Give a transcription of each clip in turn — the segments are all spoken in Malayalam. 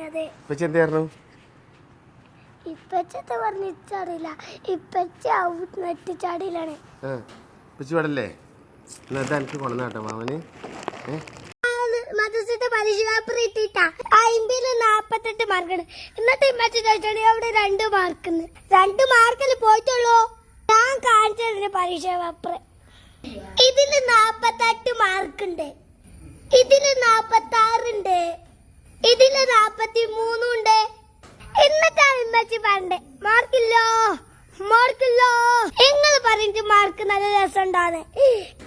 ഇപ്പച്ചി എന്തായിരുന്നു? ഇപ്പച്ചത്തെ പറഞ്ഞിച്ചറിയില്ല. ഇപ്പച്ചി നെട്ടിച്ചാടിയിലാണ്. ഇപ്പച്ചി പാടല്ലേ? എന്നാ എനിക്ക് കൊണ്ടുവന്നാട്ടോ മാമന്. മദ്രസത്തെ പരീക്ഷ പേപ്പർ ഇട്ടിട്ടാ 48 മാർക്കാണ്. എന്നിട്ട് ഇമ്മച്ചി ചോദിച്ചാൽ അവിടെ 2 മാർക്കിന്ന് 2 മാർക്കിൽ പോയിട്ടുള്ളൂ. ഞാൻ കാണിച്ചതിന്റെ പരീക്ഷ പേപ്പർ ഇതില് 48 മാർക്കുണ്ട്, ഇതില് 46 ഉണ്ട്, ഇതില് 43 ഉണ്ട്. എന്നിട്ടാണ് ഇമ്മച്ചി പറഞ്ഞേ മാർക്കില്ലോ മാർക്കില്ലോ. നിങ്ങൾ പറഞ്ഞിട്ട് മാർക്ക് നല്ല രസമുണ്ടാണ്.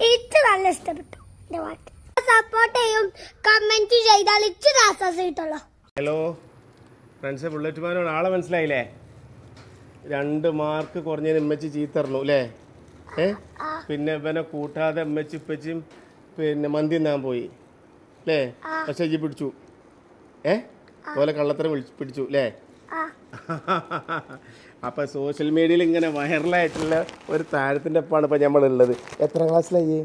എനിക്ക് നല്ല ഇഷ്ടപ്പെട്ടു. എന്റെ പാട്ട് സപ്പോർട്ട് ചെയ്യും, കമന്റ് ചെയ്താൽ ഇച്ചിരി ആശ്വാസം കിട്ടുള്ളൂ. ഹലോ ഫ്രണ്ട്സ്, ബുള്ളറ്റ് മാനോട് ആളെ മനസ്സിലായില്ലേ? 2 മാർക്ക് കുറഞ്ഞതിന് ഉമ്മച്ചി ചീത്തറിഞ്ഞു അല്ലേ? പിന്നെ ഇവനെ കൂട്ടാതെ ഉമ്മച്ചി ഇപ്പച്ചും പിന്നെ മന്തി തിന്നാൻ പോയി അല്ലേ? പക്ഷെ ഇജ്ജ് പിടിച്ചു. പോലെ കള്ളത്തരം പിടിച്ചു അല്ലേ? അപ്പം സോഷ്യൽ മീഡിയയിൽ ഇങ്ങനെ വൈറലായിട്ടുള്ള ഒരു താരത്തിൻ്റെ ഒപ്പമാണ് ഇപ്പം നമ്മളുള്ളത്. എത്ര ക്ലാസ്സിലായി?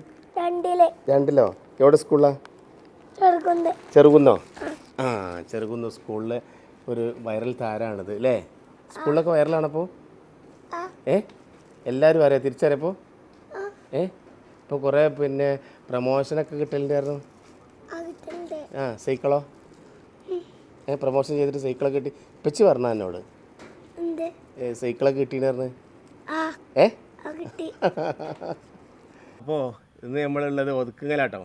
2-ലോ? എവിടെ സ്കൂളിലാ? ചെറുകുന്നോ? ചെറുകുന്നോ സ്കൂളിലെ ഒരു വൈറൽ താരമാണിത് അല്ലേ? സ്കൂളിലൊക്കെ വൈറലാണപ്പോൾ എല്ലാവരും അറിയാം, തിരിച്ചറിയപ്പോൾ ഇപ്പോൾ കുറേ പിന്നെ പ്രമോഷനൊക്കെ കിട്ടലുണ്ടായിരുന്നു. സൈക്കിളോ? പ്രമോഷൻ ചെയ്തിട്ട് സൈക്കിളൊക്കെ കിട്ടി. ഇപ്പച്ചി പറഞ്ഞ എന്നോട് സൈക്കിളൊക്കെ കിട്ടിയിരുന്നു. അപ്പോൾ ഇന്ന് നമ്മളുള്ളത് ഒതുക്കുങ്ങലാട്ടോ.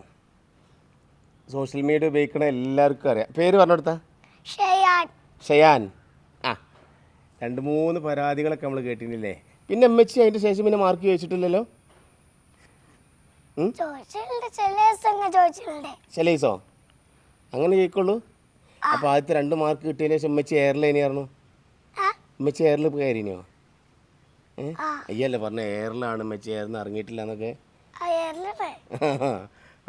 സോഷ്യൽ മീഡിയ ഉപയോഗിക്കണ എല്ലാവർക്കും അറിയാം. പേര് പറഞ്ഞു കൊടുത്താ? ഷയാൻ. 2-3 പരാതികളൊക്കെ നമ്മൾ കേട്ടിട്ടില്ലേ? പിന്നെ എമ്മച്ചി അതിൻ്റെ ശേഷം പിന്നെ മാർക്ക് ചോദിച്ചിട്ടില്ലല്ലോ? ചിലീസോ അങ്ങനെ ചോദിക്കുള്ളൂ? അപ്പോൾ ആദ്യത്തെ 2 മാർക്ക് കിട്ടിയതിന് ശേഷം ഉമ്മച്ചി എയറിലേനിയായിരുന്നു. ഉമ്മച്ചി എയറിൽ കയറിനോ? അയ്യല്ലേ പറഞ്ഞ എയറിലാണ് ഉമ്മച്ചി എയറിന്ന് ഇറങ്ങിയിട്ടില്ല എന്നൊക്കെ.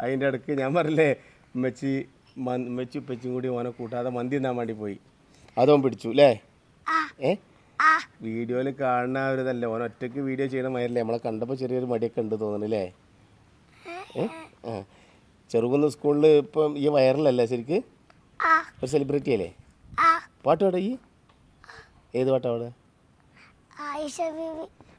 അതിൻ്റെ ഇടയ്ക്ക് ഞാൻ പറഞ്ഞില്ലേ ഉമ്മച്ചി ഉപ്പച്ചും കൂടി ഓനെ കൂട്ടാതെ മന്തി തിന്നാൻ വേണ്ടി പോയി. അതോൻ പിടിച്ചു അല്ലേ? വീഡിയോയിൽ കാണുന്ന ഒരു ഇതല്ലേ, ഓൻ ഒറ്റയ്ക്ക് വീഡിയോ ചെയ്യണ മാതിരില്ലേ? നമ്മളെ കണ്ടപ്പോൾ ചെറിയൊരു മടിയൊക്കെ ഉണ്ട് തോന്നുന്നില്ലേ? ചെറുകുന്ന് സ്കൂളിൽ ഇപ്പം ഈ വൈറലല്ലേ ശരിക്ക്? ഒരു സെലിബ്രിറ്റി അല്ലേ? പാട്ട് പാടാ ഈ? ഏത് പാട്ടാ അവിടെ?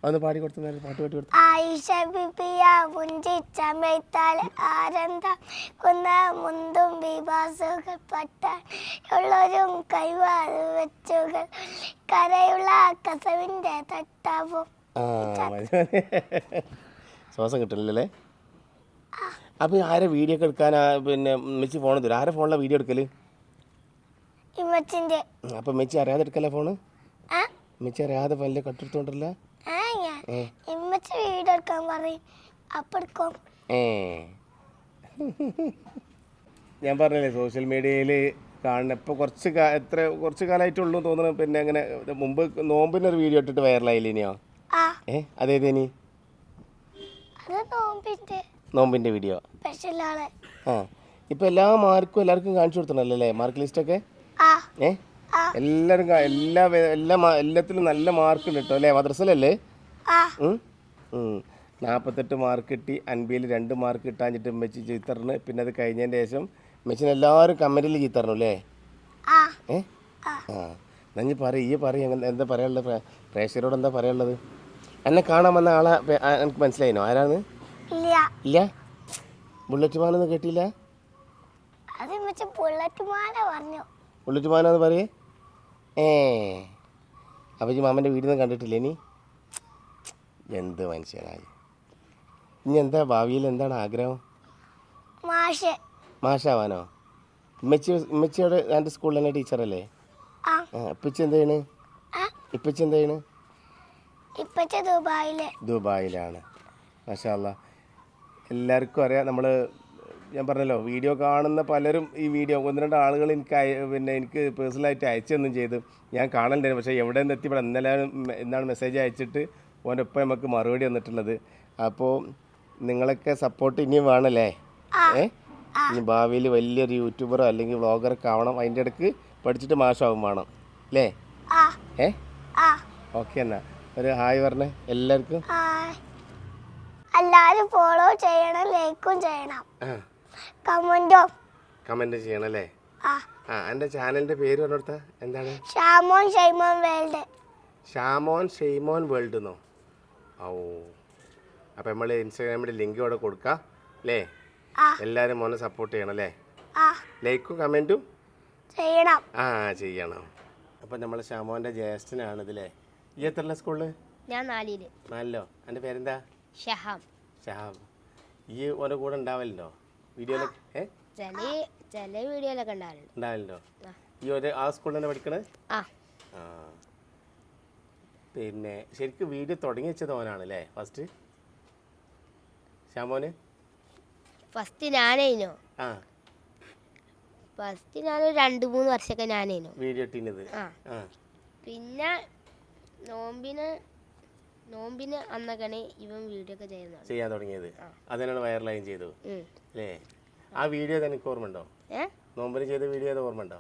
ഒന്ന് പാടി കൊടുത്ത പാട്ട് പാടി കൊടുത്തു. ആയിഷ ബിബിയ പുഞ്ചിച്ചമൈത്താൽ ആരന്തം കുന്ന മുന്തും വിഭാസുകൾ പട്ടാൻ ഉള്ളൊരും കൈവാറ് വെച്ചുകൾ കരയുള്ള കസവിന്റെ തട്ടാവും. ശ്വാസം കിട്ടില്ലല്ലേ? അപ്പം ആരെ വീഡിയോ ഒക്കെ എടുക്കാനാ പിന്നെ മെച്ചി ഫോൺ തരും? ആരെ ഫോണിലാണ് വീഡിയോ എടുക്കല്? ഇമ്മച്ചിന്റെ. അപ്പം മെച്ചി അറിയാതെ എടുക്കല്ലേ ഫോണ്? മെച്ചി അറിയാതെ വല്ല കട്ടെടുത്തോണ്ടല്ല? ഇമ്മച്ചി വീഡിയോ എടുക്കാൻ പറയും, അപ്പം എടുക്കും. ഞാൻ പറഞ്ഞില്ലേ സോഷ്യൽ മീഡിയയിൽ കാണുന്ന ഇപ്പോൾ കുറച്ച് കാലമായിട്ടുള്ളൂ തോന്നുന്നു. പിന്നെ അങ്ങനെ മുമ്പ് നോമ്പിനൊരു വീഡിയോ ഇട്ടിട്ട് വൈറലായില്ലേ? ഇനിയോ അതേതേനി? നോമ്പിൻ്റെ വീഡിയോ. ഇപ്പം എല്ലാ മാർക്കും എല്ലാവർക്കും കാണിച്ചു കൊടുത്തണല്ലേ മാർക്ക് ലിസ്റ്റൊക്കെ? എല്ലാവരും എല്ലാത്തിലും നല്ല മാർക്ക് ഉണ്ട് കേട്ടോ അല്ലേ? മദ്രസയിലല്ലേ? 48 മാർക്ക് കിട്ടി. അൻപിയിൽ 2 മാർക്ക് കിട്ടാഞ്ഞിട്ട് മെച്ചി ചീത്തറിന്. പിന്നെ അത് കഴിഞ്ഞതിൻ്റെ ശേഷം മെച്ചിന് എല്ലാവരും കമൻറ്റിൽ ചീത്തറിഞ്ഞു അല്ലേ? നഞ്ഞ് പറയും എന്താ പറയാനുള്ളത്? പ്രേക്ഷകരോട് എന്താ പറയാനുള്ളത്? എന്നെ കാണാൻ വന്ന ആളെ എനിക്ക് മനസ്സിലായിനോ? ആരാണ്? ഇല്ല. ബുള്ളറ്റ് മാനെന്ന് കേട്ടില്ല? ബുള്ളറ്റ് മാനെന്ന് പറയേ? അപ്പം ഈ മാമൻ്റെ വീട്ടിൽ നിന്ന് കണ്ടിട്ടില്ലേ നീ? എന്ത് മനുഷ്യനായി. ഇനി എന്താ ഭാവിയിൽ എന്താണ് ആഗ്രഹം? മാഷാവാനോ? ഉമ്മച്ചിയോട് എൻ്റെ സ്കൂളിൽ തന്നെ ടീച്ചറല്ലേ? ഇപ്പച്ചി എന്ത് ചെയ്യണ്? ദുബായിലാണ്. മാഷാ അല്ലാ. എല്ലാവർക്കും അറിയാം. ഞാൻ പറഞ്ഞല്ലോ വീഡിയോ കാണുന്ന പലരും ഈ വീഡിയോ 1-2 ആളുകൾ എനിക്ക് പേഴ്സണലായിട്ട് അയച്ചൊന്നും ചെയ്ത് ഞാൻ കാണലുണ്ടായിരുന്നു. പക്ഷേ എവിടെ നിന്ന് എത്തിപ്പെടാം എന്നാണ് മെസ്സേജ് അയച്ചിട്ട് ഓൻ്റെ ഒപ്പം നമുക്ക് മറുപടി വന്നിട്ടുള്ളത്. അപ്പോൾ നിങ്ങളൊക്കെ സപ്പോർട്ട് ഇനിയും വേണമല്ലേ? ഇനി ഭാവിയിൽ വലിയൊരു യൂട്യൂബറോ അല്ലെങ്കിൽ വ്ളോഗറൊക്കെ ആവണം. അതിൻ്റെ ഇടയ്ക്ക് പഠിച്ചിട്ട് മാഷാവും വേണം അല്ലേ? ഓക്കെ, എന്നാ ഒരു ഹായ് പറഞ്ഞേ എല്ലാവർക്കും. എല്ലാവരും ഫോളോ ചെയ്യണം, ലൈക്കും ചെയ്യണം, കമന്റ് ചെയ്യണം അല്ലേ? ആ എൻ്റെ ചാനലിൻ്റെ പേര് പറഞ്ഞെടുത്ത എന്താണ്? ഷാമോൻ ഷൈമോൻ വേൾഡ്. ഷാമോൻ ഷെയ്മോൻ വേൾഡ് എന്നോ? ഓ, അപ്പോൾ നമ്മൾ ഇൻസ്റ്റാഗ്രാമിൻ്റെ ലിങ്ക് ഇവിടെ കൊടുക്കാം അല്ലേ? ആ. എല്ലാവരും മോനെ സപ്പോർട്ട് ചെയ്യണം അല്ലേ? ആ ലൈക്കും കമൻറ്റും ചെയ്യണം. ആ ചെയ്യണം. അപ്പോൾ നമ്മൾ ഷാമോൻ്റെ ജ്യേഷ്ഠനാണിതില്ലേ? ഈ എത്രയുള്ള സ്കൂളിൽ? ഞാൻ 4-ല്. 4ലോ? എൻ്റെ പേരെന്താ? ഷഹാബ്. ഷഹാബ്. ഈ ഓരോ കൂടെ ഉണ്ടാവലുണ്ടോ വീഡിയോയിലൊക്കെ? ചില വീഡിയോയിലൊക്കെ ഉണ്ടാവലുണ്ട്. ഉണ്ടാവലുണ്ടോ? ഈ ആ സ്കൂളിൽ തന്നെ പഠിക്കണേ? ആ. പിന്നെ ശരിക്കും വീഡിയോ തുടങ്ങി വെച്ചത് ഓനാണ് അല്ലേ ഫസ്റ്റ്? ഷാമോന് ഫസ്റ്റ് ഞാനേനോ? ആ ഫസ്റ്റ് ഞാൻ 2-3 വർഷമൊക്കെ ഞാനേനോ വീഡിയോ ഇട്ടിരുന്നത്. ആ പിന്നെ നോമ്പിന് അന്നൊക്കെയാണ് ഇവൻ വീഡിയോ ഒക്കെ ചെയ്യുന്നത് ചെയ്യാൻ തുടങ്ങിയത്. അതിനാണ് വൈറലായും ചെയ്തു അല്ലേ? ആ വീഡിയോ എനിക്ക് ഓർമ്മ ഉണ്ടോ? നോമ്പിന് ചെയ്ത വീഡിയോ അത് ഓർമ്മ ഉണ്ടോ?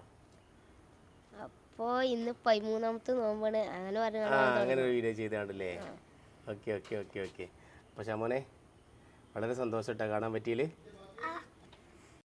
അപ്പോൾ ഇന്ന് 13ാമത്തെ നോമ്പാണ് അങ്ങനെ പറഞ്ഞു. അങ്ങനെ ഒരു വീഡിയോ ചെയ്താണ്ടല്ലേ? Okay okay okay okay. അപ്പോൾ ഷാമോനെ വളരെ സന്തോഷം കേട്ടോ കാണാൻ പറ്റിയില്ലേ?